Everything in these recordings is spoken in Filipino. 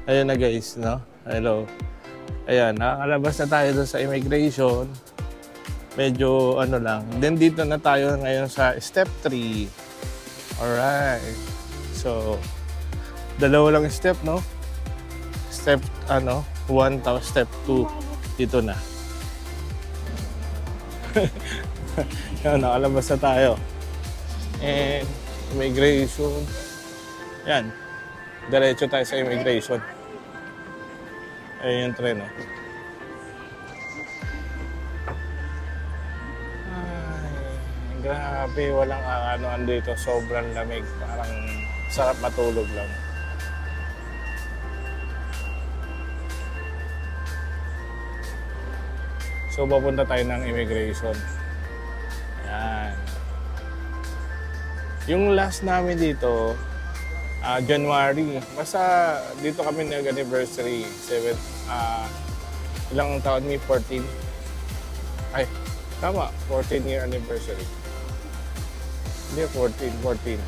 Ayun na guys, no? Hello. Ayan, nakakalabas na tayo doon sa immigration. Medyo ano lang. Then dito na tayo ngayon sa step 3. Alright. So, dalawa lang step, no? Step 1 tapos step 2. Dito na. Yan, nakalabas na tayo. And immigration. Yan. Diretso tayo sa immigration. Ayun yung tren, oh. Ay, grabe. Walang ano dito. Sobrang lamig. Parang sarap matulog lang. So, papunta tayo ng immigration. Ayan. Yung last namin dito, January. Basta dito kami nag-anniversary. Ilang taon ni 14? Ay, tama. 14-year anniversary. Hindi, 14.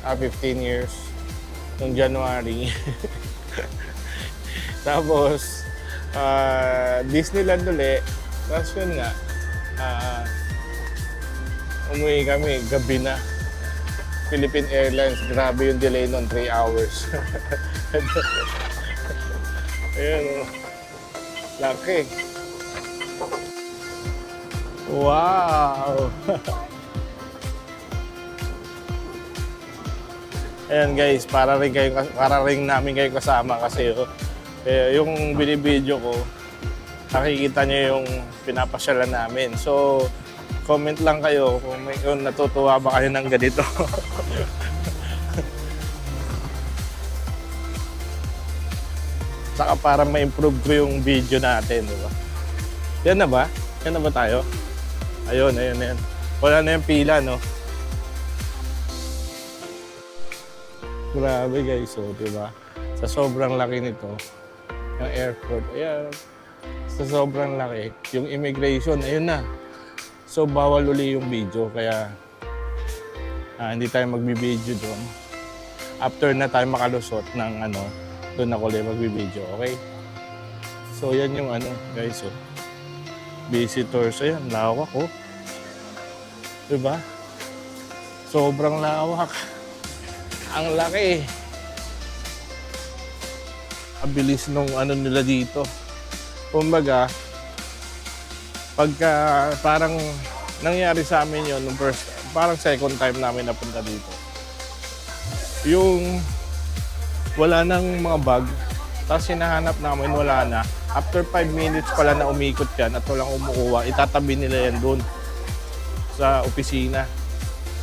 15 years. Noong January. Tapos, Disneyland ulit. Tapos yun nga, umuwi kami, gabi na. Philippine Airlines, grabe yung delay nun, 3 hours. Ayan, laki. Wow! Ayan guys, para rin namin kayo kasama kasi yung binibideo ko, nakikita nyo yung pinapasyalan namin. So, comment lang kayo kung natutuwa ba kayo ng ganito. Saka para ma-improve ko yung video natin, di ba? Yan na ba? Yan na ba tayo? Ayun. Wala na yung pila, no? Grabe guys, so, di ba? Sa sobrang laki nito, yung airport, ayan. Sa sobrang laki, yung immigration, ayun na. So, bawal uli yung video, kaya hindi tayo magbibideo doon. After na tayo makalusot ng doon ako ulit magbibideo, okay? So, yan yung guys, oh. Visitors, ayan, lawak, oh. Diba? Sobrang lawak. Ang laki. Abilis nung nila dito. Kumbaga, pagka parang nangyari sa amin yun, nung parang second time namin napunta dito. Yung wala nang mga bag, tapos hinahanap namin, wala na. After 5 minutes pala na umikot yan at walang umukuha, itatabi nila yan doon sa opisina.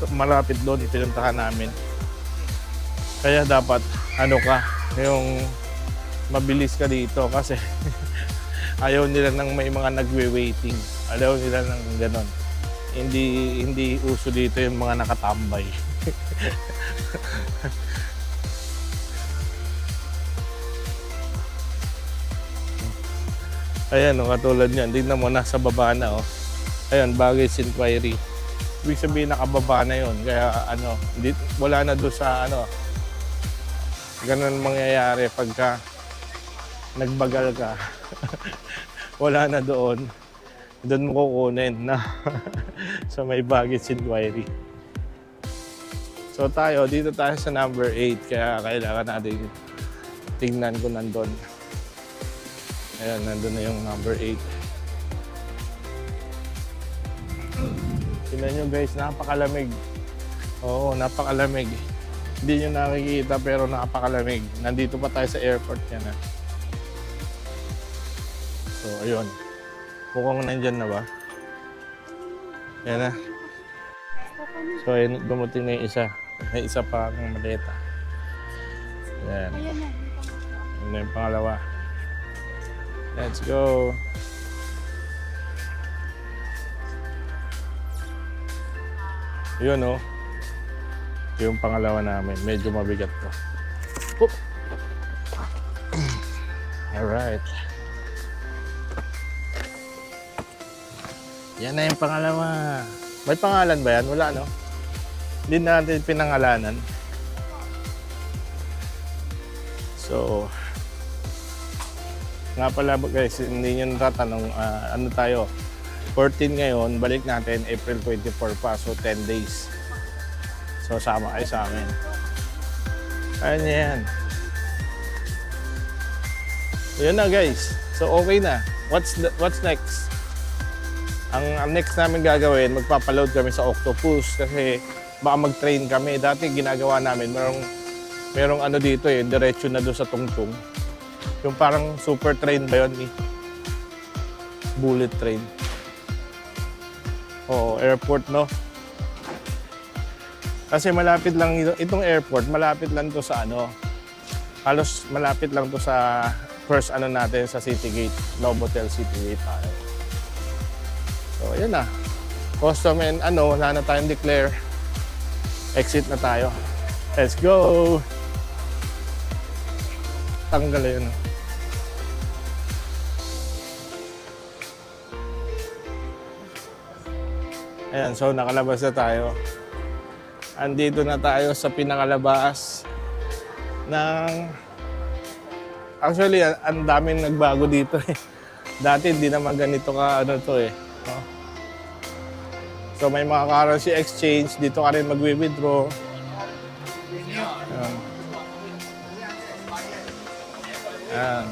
So, malapit doon, ipinuntahan namin. Kaya dapat, yung mabilis ka dito kasi ayaw nila ng may mga nagwe-waiting. Ayaw nila ng ganon. Hindi uso dito yung mga nakatambay. Ayan, katulad niyan. Tingnan mo, nasa baba na, oh. Ayan, baggage inquiry. Ibig sabihin, nakababa na yun. Kaya, wala na doon sa, ganon mangyayari pagka nagbagal ka. Wala na doon. Doon mo kukunin na sa may baggage inquiry. So dito tayo sa number 8. Kaya kailangan natin tingnan kung nandun. Ayan, nandun na yung number 8. Tingnan nyo guys, napakalamig. Oo, napakalamig. Hindi nyo nakikita pero napakalamig. Nandito pa tayo sa airport yan. So, ayun. Mukhang nandyan na ba? Yan na. So, ayun, dumating na yung isa. May isa pa ng maleta. Yan. Yan na yung pangalawa. Let's go. Yun, oh. Yung pangalawa namin. Medyo mabigat to. Alright. Yan na yung pangalawa. May pangalan ba yan? Wala, no? Hindi natin pinangalanan. So, nga pala guys, hindi nyo natatanong, ano tayo, 14 ngayon, balik natin, April 24 pa, so 10 days. So, sama kayo sa amin. Ayan yan. Yun na guys. So, okay na. What's next? Ang next namin gagawin, magpapaload kami sa Octopus kasi baka mag-train kami. Dati ginagawa namin, merong ano dito eh, diretso na doon sa tungtong. Yung parang super train ba yun eh? Bullet train. Oo, airport no? Kasi malapit lang itong airport, malapit lang to sa ano. Halos malapit lang to sa first ano natin sa City Gate, Novotel City Gate tayo. So, ayan na. Custom and ano, wala na tayong declare. Exit na tayo. Let's go! Tanggal yun. Ayan, so nakalabas na tayo. Andito na tayo sa pinakalabas ng... Actually, ang daming nagbago dito eh. Dati hindi naman ganito ka ano to eh. No? So may mga currency exchange, dito ka rin magwi-withdraw. Ayan. Ayan.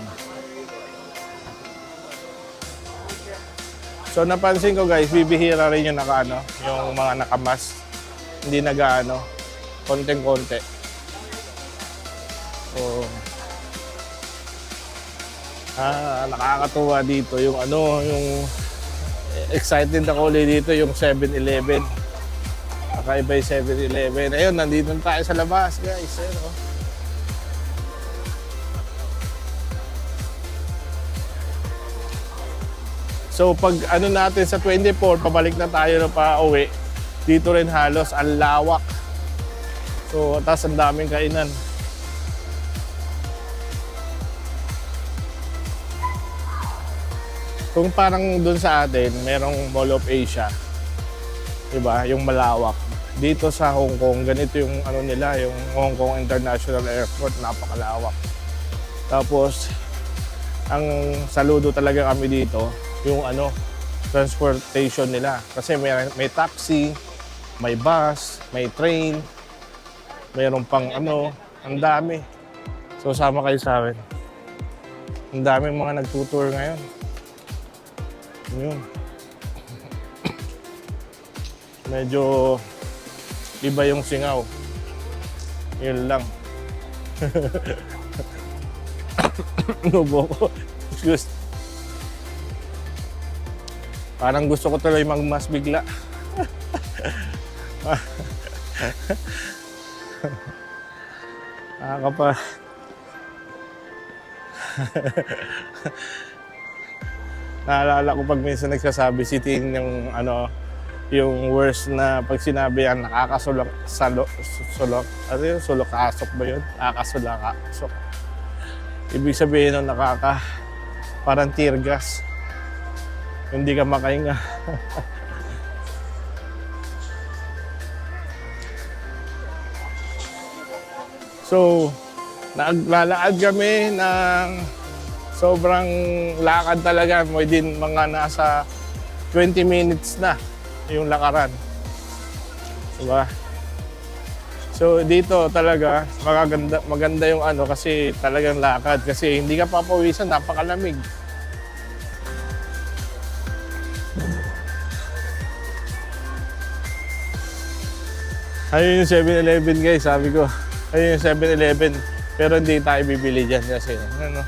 So napansin ko guys, bibihira rin yung naka-ano, yung mga naka-mask. Hindi nag-ano, konting-konti. So, nakakatuwa dito yung ano, yung excited ako ulit dito yung 7-Eleven. Kakaiba yung 7-Eleven. Ayun, nandito na tayo sa labas guys. Ayun, oh. So pag ano natin sa 24, pabalik na tayo na pa-uwi. Dito rin halos ang lawak. So, tas ang daming kainan. Kung parang dun sa atin, merong Mall of Asia. Diba? Yung malawak. Dito sa Hong Kong, ganito yung ano nila, yung Hong Kong International Airport, napakalawak. Tapos, ang saludo talaga kami dito, yung ano, transportation nila. Kasi may taxi, may bus, may train, mayroon pang ano, ang dami. So sama kayo sa amin. Ang daming mga nagtutour ngayon. Yun. Medyo iba yung singaw. Yun lang. Nubo ko. Excuse. Parang gusto ko tuloy magmas bigla. Nakakapa. Naalala ko pag minsan nagsasabi si Ting yung ano, yung worst na pag sinabi yan, nakakasulok, sulok, ano yun, sulok-asok ba yun? Nakakasulak-asok. Ibig sabihin nun, parang tear gas. Hindi ka makahinga. So, naglalakad kami ng sobrang lakad talaga. May din mga nasa 20 minutes na yung lakaran. Diba? So, dito talaga maganda yung ano kasi talagang lakad. Kasi hindi ka papawisan, napakalamig. Ayun yung 7-Eleven guys, sabi ko. Ayun yung 7-Eleven, pero hindi tayo bibili dyan kasi ano.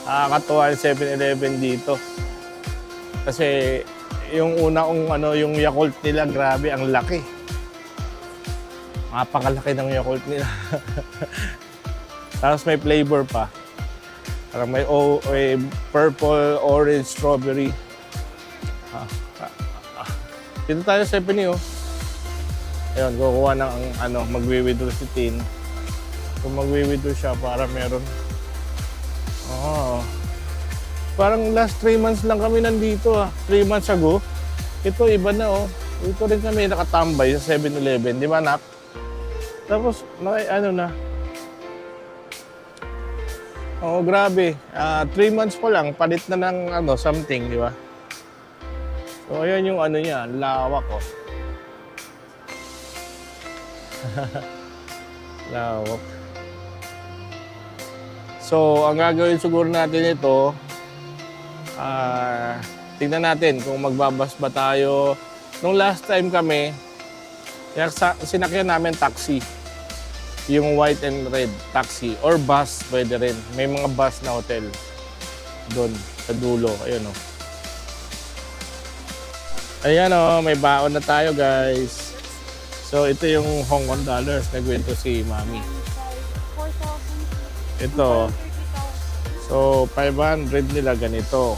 Nakakatuwa yung 7-Eleven dito. Kasi yung una kong ano, yung Yakult nila, grabe, ang laki. Napakalaki ng Yakult nila. Tapos may flavor pa. Parang may purple, orange, strawberry. Dito tayo sa Stephanie, oh. Ayun, kukuha ng ano, magwi-withdraw si Tin. Kung magwi-withdraw siya, para meron. Parang last 3 months lang kami nandito, 3 months ago. Ito, iba na, oh. Ito rin kami nakatambay sa 7-Eleven, di ba, Nak? Tapos, ano na, Oo, grabe. 3 months pa lang, palit na ng ano, something, di ba? So, ayan yung ano niya, lawak oh. Lawak. So, ang gagawin siguro natin ito, tingnan natin kung magbabas ba tayo. Nung last time kami, sinakyan namin taxi. Yung white and red taxi or bus pwede rin. May mga bus na hotel doon sa dulo. Ayun o. Ayan o, may baon na tayo guys. So ito yung Hong Kong dollars. Nagwento si Mami. 4,000. Ito. So 500 nila ganito.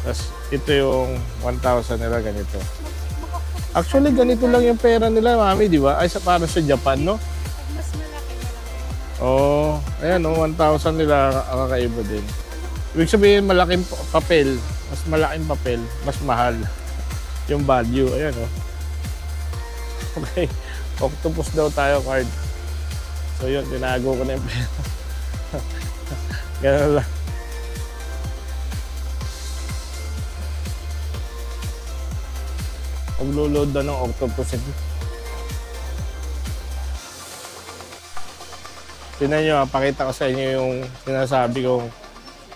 Tapos ito yung 1,000 nila ganito. Actually ganito lang yung pera nila Mami, di ba? Ay para sa Japan, no? Mas malaki na lang. Oh, ayan oh, 1,000 nila kakaiba din. Ibig sabihin malaking papel, mas malaking papel, mas mahal yung value. Ayan oh. Okay, octopus daw tayo card. So yun, tinago ko na yung pera. Ganun lang. Pag-load na ng octopus ito. Tingnan nyo, pakita ko sa inyo yung sinasabi kong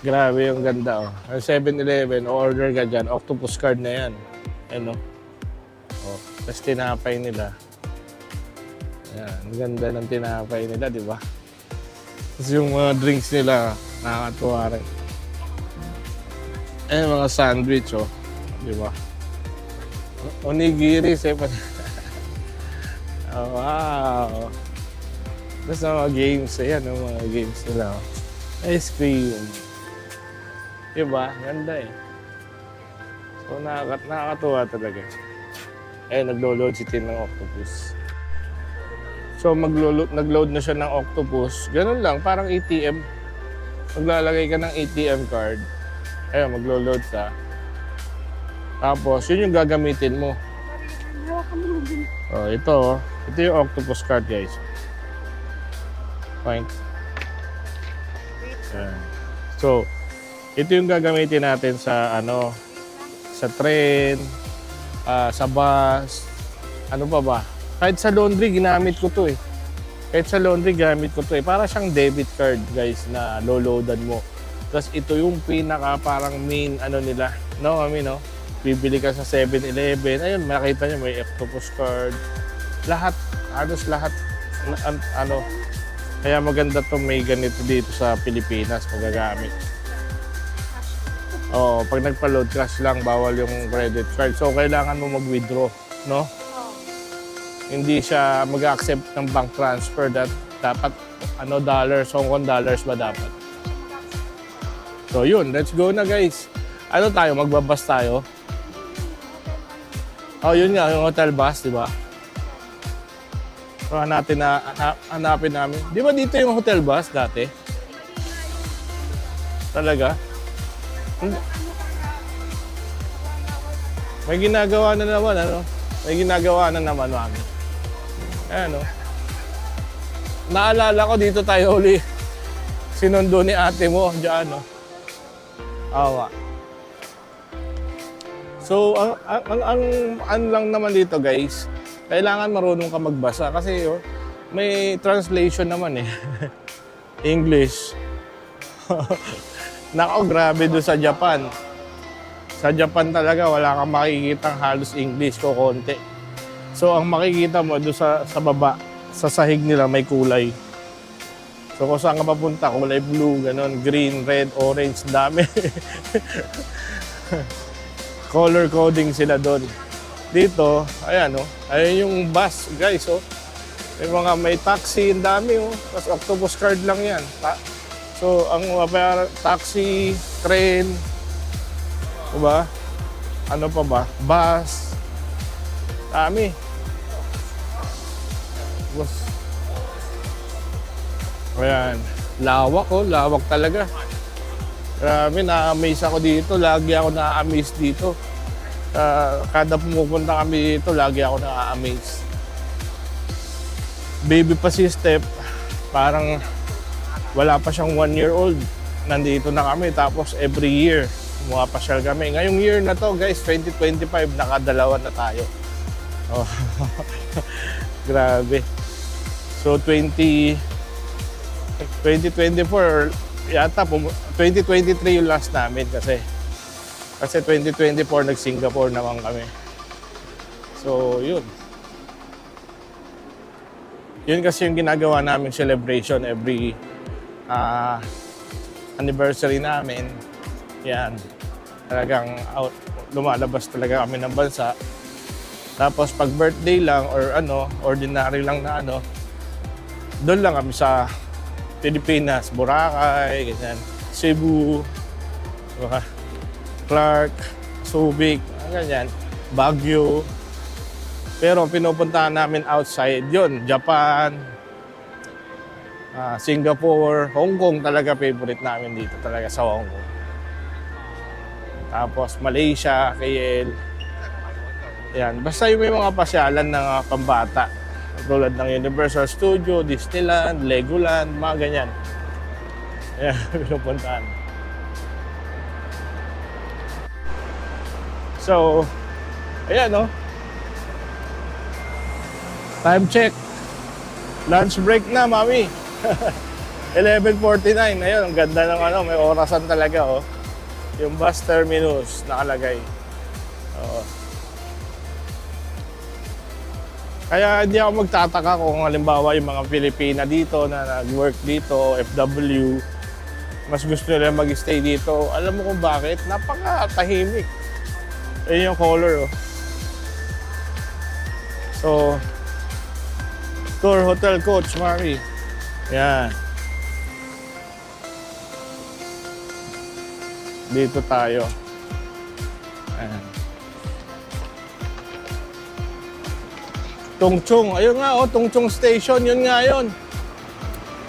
grabe yung ganda. Oh. Ang 7-Eleven, order ka dyan, octopus card na yan. Ano? Oh. Tapos tinapay nila. Ayan, ang ganda ng tinapay nila, di ba? Tapos yung mga drinks nila, nakakatuwa rin. Ayan, mga sandwich, oh. Di ba? Onigiris, eh. Oh, wow. Tapos mga games, ayan ang mga games nila. Ice cream. Diba? Ganda eh. So nakakatuwa talaga. Ayun, naglo-load si Tin ng octopus. So nag-load na siya ng octopus. Ganun lang, parang ATM. Maglalagay ka ng ATM card. Ayun, maglo-load ka. Tapos, yun yung gagamitin mo. Oh, ito. Ito yung octopus card, guys. Point. So, ito yung gagamitin natin sa ano, sa train, sa bus, ano pa ba? Kahit sa laundry, ginamit ko to eh. Kahit sa laundry, ginamit ko to eh. Para siyang debit card, guys, na loloadan mo. Tapos ito yung pinaka parang main ano nila. No, Mami, no? Bibili ka sa 7-Eleven. Ayun, makita nyo, may octopus card. Lahat, halos lahat, ano, kaya maganda to may ganito dito sa Pilipinas magagamit. Oh, pag nagpa-load cash lang, bawal yung credit card. So, kailangan mo mag-withdraw, no? Hindi siya mag-accept ng bank transfer. Dapat, ano, dollars, Hong Kong dollars ba dapat? So, yun. Let's go na, guys. Ano tayo? Magbabas tayo? Oh, yun nga, yung hotel bus, di ba? So, hanapin namin. Di ba dito yung hotel bus dati? Talaga? May ginagawa na naman, ano? May ginagawa na naman, Mami. Ano? Naalala ko dito tayo uli. Sinundo ni ate mo, dyan, no? Awa. So, ang lang naman dito, guys, kailangan marunong ka magbasa kasi may translation naman eh. English. Nako, grabe doon sa Japan. Sa Japan talaga, wala kang makikitang halos English ko konti. So, ang makikita mo doon sa baba, sa sahig nila may kulay. So, kung saan ka papunta, kulay blue, ganon, green, red, orange, dami. Color coding sila doon. Dito, ayan ayan yung bus, guys, may taxi, ang dami, Tapos octopus card lang yan. So, ang taxi, train, diba? Ano pa ba? Bus. Dami. Bus. Ayan. Lawak, lawak talaga. Grabe, na-amaze ako dito. Lagi ako na-amaze dito. Kada pumupunta kami dito, lagi ako na-amaze. Baby pa si Step, parang wala pa siyang 1-year-old. Nandito na kami, tapos every year, pumapasyal kami. Ngayong year na to, guys, 2025, nakadalawa na tayo. Oh. Grabe. So, 2024, yata, 2023 yung last namin kasi 2024 nag-Singapore naman kami. So, yun. Yun kasi yung ginagawa namin celebration every anniversary namin. Yan. Talagang lumalabas talaga kami ng bansa. Tapos pag birthday lang or ordinary lang na doon lang kami sa Pilipinas, Boracay, ganyan, Cebu, Clark, Subic, ganyan, Baguio. Pero pinupuntahan namin outside yun, Japan, Singapore, Hong Kong talaga favorite namin dito talaga sa Hong Kong. Tapos Malaysia, KL. Yan, basta yung may mga pasyalan ng pambata. Tulad ng Universal Studio, Disneyland, Legoland, mga ganyan. Yan, pinupuntahan. So, ayan time check. Lunch break na, mami. 11:49. Ayun, ang ganda ng may orasan talaga, Yung bus terminus nakalagay. Oo. Kaya hindi ako magtataka kung halimbawa yung mga Pilipina dito na nag-work dito, FW, mas gusto nila mag-stay dito. Alam mo kung bakit? Napaka-tahimik. Ayun yung color, So, tour hotel coach, Mari. Yan. Dito tayo. Ayan. Tungchung. Ayun nga, Tungchung Station. Yun nga yun.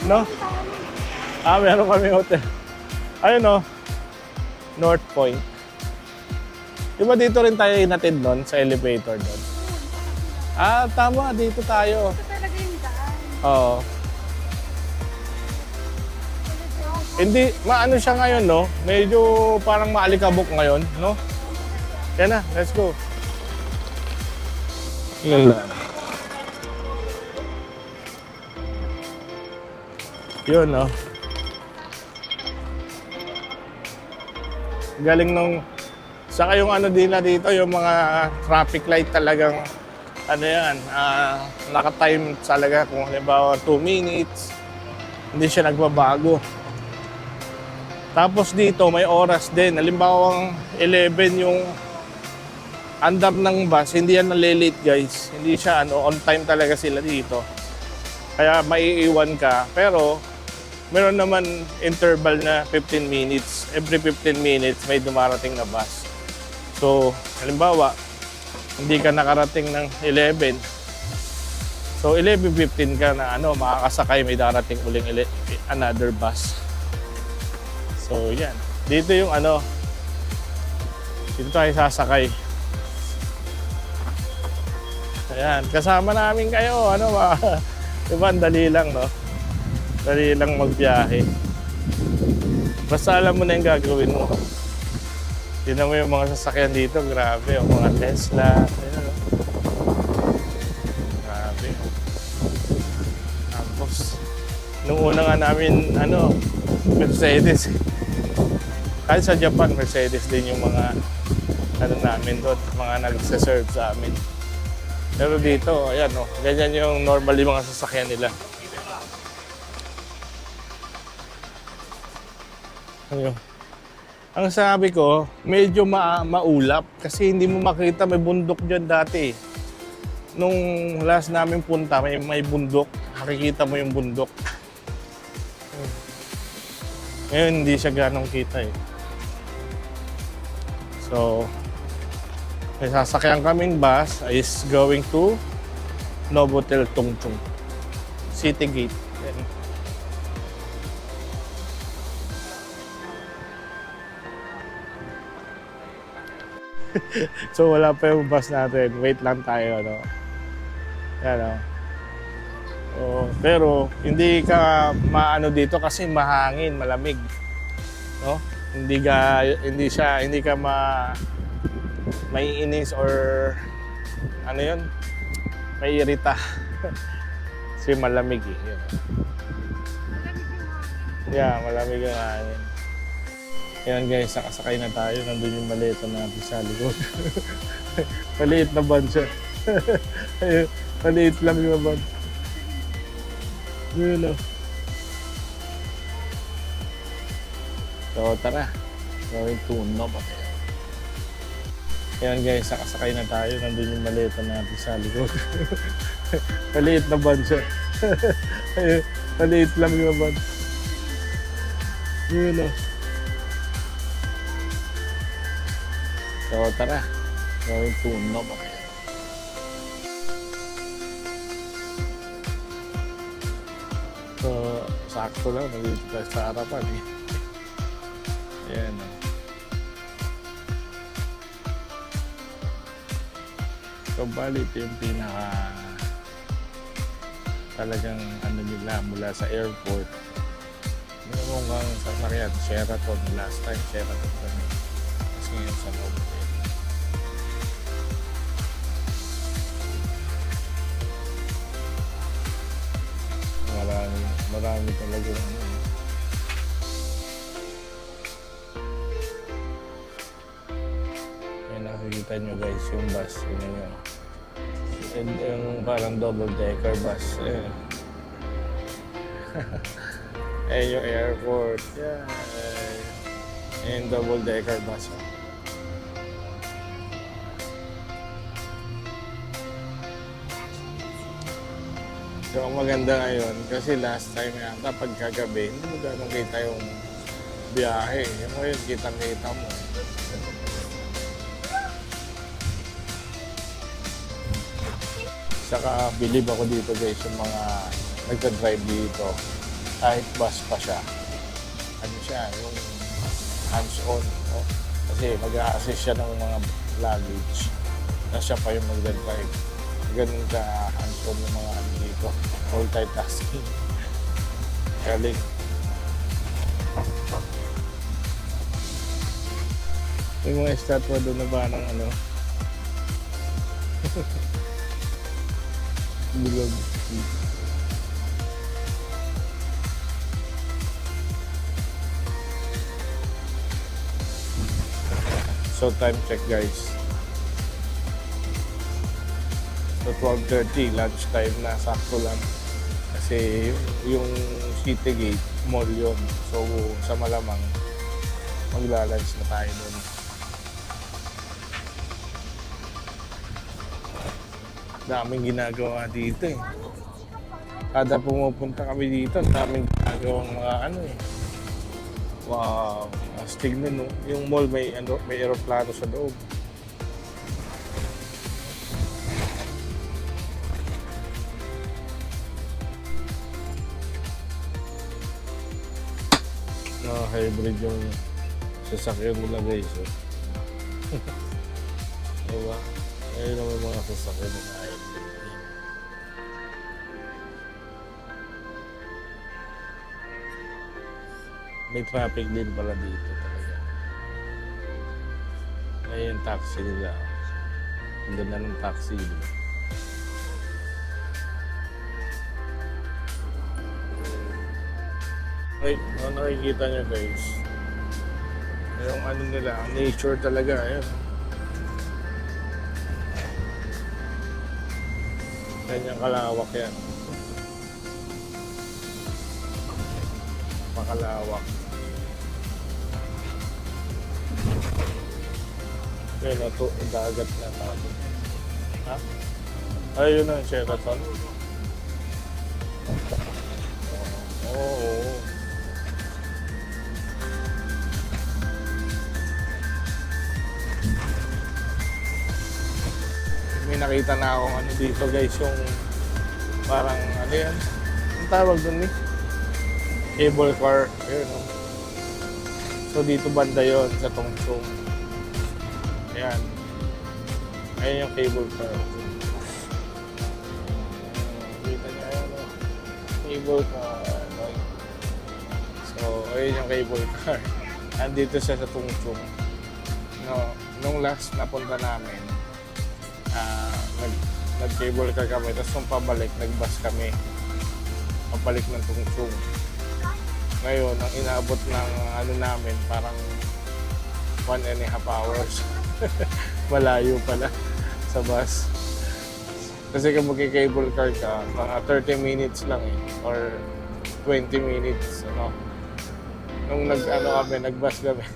No? Meron kami hotel. Ayun, North Point. Di ba dito rin tayo inatid doon sa elevator doon? Tama. Dito tayo. Ito talaga yung daan. Oo. Hindi, maano siya ngayon, Medyo parang maalikabok ngayon, Yan na, let's go. Yun lang. Yun, Galing nung... Saka yung nila dito, yung mga traffic light talagang, naka-time talaga kung halimbawa 2 minutes. Hindi siya nagbabago. Tapos dito may oras din. Halimbawa 11 yung andar ng bus, hindi yan nalilate, guys. Hindi siya on time talaga sila dito. Kaya maiiwan ka. Pero meron naman interval na 15 minutes. Every 15 minutes may dumarating na bus. So, halimbawa, hindi ka nakarating ng 11. So, 11:15 ka na makakasakay, may darating uling another bus. So, yan. Dito yung dito tayo sasakay. Ayan, kasama namin kayo. Diba, dali lang, Dali lang magbiyahe. Basta alam mo na yung gagawin mo. Tignan mo yung mga sasakyan dito, grabe. Yung mga Tesla. Ayan, grabe. Tapos, nung una nga namin, Mercedes. Kahit sa Japan, Mercedes din yung mga namin doon, mga nagsaserve sa amin. Pero dito, ayan ganyan yung normally mga sasakyan nila. Ang sabi ko, medyo maulap kasi hindi mo makita, may bundok dyan dati. Nung last namin punta, may bundok. Makikita mo yung bundok. Ngayon, hindi siya ganong kita So, may sasakyan kaming bus is going to Novotel Tungchung. City Gate. Yan. So, wala pa yung bus natin. Wait lang tayo, Yan, Oh, pero hindi ka maano dito kasi mahangin, malamig, no? Hindi ka maiinis or ano 'yun? Maiirita. Kasi malamig eh. Yun. Yeah, malamig ang hangin. Ayan guys, nakasakay na tayo. Nandun yung maleta natin sa likod. Maliit na van siya. Ayun, maliit lang yung van. Yun o. So tara, going to Nova. Ayan guys, nakasakay na tayo. Nandun yung maleta natin sa likod. Maliit na van siya. Ayun, maliit lang yung van. Yun o. So tara, going to Nova. So, sakto lang, nandito tayo sa harapan eh. Ayan o. So, bali ito yung pinaka talagang ano nila mula sa airport. Yung mga sasakyan, Sheraton. Last time, Sheraton kami. Kasi ngayon sa loob. Marami talaga ano. Ayan, nakikita nyo guys yung bus. Yun yun. And yung parang double-decker bus. Ayan. Ayan yung airport. Yeah. Ayan double-decker bus. So, ang maganda ngayon, kasi last time yata pagkagabi, hindi mo gano'ng kita yung biyahe. Yung ngayon, kitang-kita mo. Saka, believe ako dito guys, yung mga nagka-drive dito, kahit bus pa siya, ano siya, yung hands-on. No? Kasi mag-a-assist siya ng mga luggage na siya pa yung mag-drive. Ganun ka hands-on yung mga ano dito, multitasking. Galing. Yung mga estatwa doon na ba ng ano? Bilog. So time check guys. So 12:30, lunchtime na, sakto lang. Kasi yung City Gate, mall yun. So sa malamang, magla-lunch na tayo doon. Daming ginagawa dito eh. Kada pumupunta kami dito, daming ginagawang mga ano eh. Wow, astig na no. Yung mall may aeroplano sa loob. Hybrid yung sasakyan nila guys. Oh. Diba? Ayun naman mga sasakyan na hybrid. May traffic din pala dito talaga. Ayun yung taxi nila. Ang ganda ng taxi. Diba? Ay, nakikita nyo guys, yung ano nila, nature talaga, ayun. Kanyang kalawak yan. Makalawak. Ayun na to, dagat na natin. Ha? Ayun na, Sheraton. Oo. May nakita na akong ano dito guys, yung parang ano yan, ang tawag dun eh, cable car. Ayun, no? So dito banda yon sa Tungsong. Ayan, ayan yung cable car. Kita niya yan, no? Cable car. No? So, ayun yung cable car. Andito siya sa Tungchung. No, nung last na punta namin, nag-cable car kami. Tapos nung pabalik, nag-bus kami. Pabalik ng Tungchung. Ngayon, ang inaabot ng ano namin, parang 1.5 hours. Malayo pala sa bus. Kasi kung mag-cable car ka, mga 30 minutes lang eh. Or 20 minutes, ano. Nung nag-bus kami,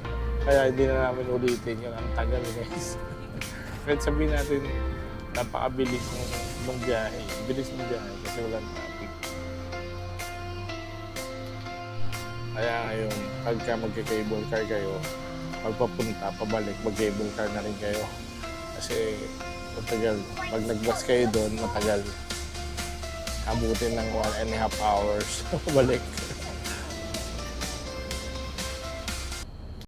kaya hindi na namin ulitin yun. Ang tagal, guys. Kahit sabihin natin, napakabilis ng biyahe. Bilis ng biyahe kasi walang traffic. Kaya ngayon, pagka mag-cable car kayo, pagpapunta, pabalik, mag-cable car na rin kayo. Kasi matagal. Pag nag-bus kayo doon, matagal. Abutin ng 1.5 hours. Balik.